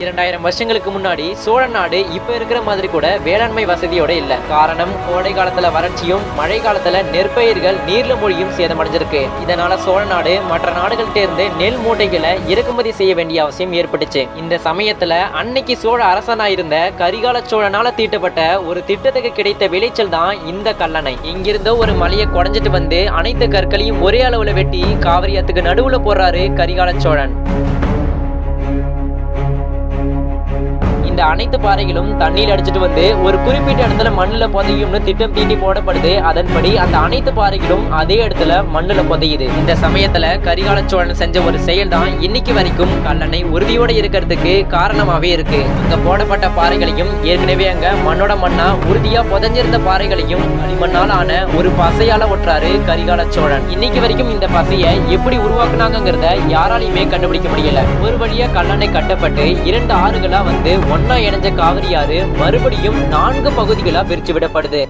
2000 வருஷங்களுக்கு முன்னாடி சோழ நாடு இப்ப இருக்கிற மாதிரி கூட வேளாண்மை வசதியோட இல்ல. காரணம், கோடை காலத்துல வறட்சியும் மழை காலத்துல நெற்பயிர்கள் நீர்ல மூழ்கியும் சேதமடைஞ்சிருக்கு. இதனால சோழ நாடு மற்ற நாடுகள்கிட்ட இருந்து நெல் மூட்டைகளை இறக்குமதி செய்ய வேண்டிய அவசியம் ஏற்பட்டுச்சு. இந்த சமயத்துல அன்னைக்கு சோழ அரசனா இருந்த கரிகால சோழனால தீட்டப்பட்ட ஒரு திட்டத்துக்கு கிடைத்த விளைச்சல் தான் இந்த கல்லணை. இங்கிருந்த ஒரு மலையை குடைஞ்சிட்டு வந்து அனைத்து கற்களையும் ஒரே அளவுல வெட்டி காவிரி ஆத்துக்கு நடுவுல போடுறாரு கரிகால சோழன். இந்த அனைத்து பாறைகளும் தண்ணீர் அடிச்சுட்டு வந்து ஒரு குறிப்பிட்ட இடத்துல மண்ணுல புதையும்னு திட்டம் தீட்டி போடப்படுது. அதன்படி அந்த அனைத்து பாறைகளும் அதே இடத்துல மண்ணுல புதையுது. இந்த சமயத்துல கரிகால சோழன் செஞ்ச ஒரு செயல் தான் இன்னைக்கு வரைக்கும் கல்லணை உறுதியோட இருக்கிறதுக்கு காரணமாவே இருக்கு. அங்க போடப்பட்ட பாறைகளையும் ஏற்கனவே அங்க மண்ணோட மண்ணா உறுதியா புதைஞ்சிருந்த பாறைகளையும் களிமண்ணால் ஆன ஒரு பசையால ஒட்டுறாரு கரிகால சோழன். இன்னைக்கு வரைக்கும் இந்த பசையை எப்படி உருவாக்குனாங்கிறத யாராலையுமே கண்டுபிடிக்க முடியல. ஒரு வழியா கல்லணை கட்டப்பட்டு 2 ஆறுகளா வந்து ஒன்னா இணைஞ்ச காவிரி ஆறு மறுபடியும் 4 பகுதிகளா பிரிச்சு விடப்படுது.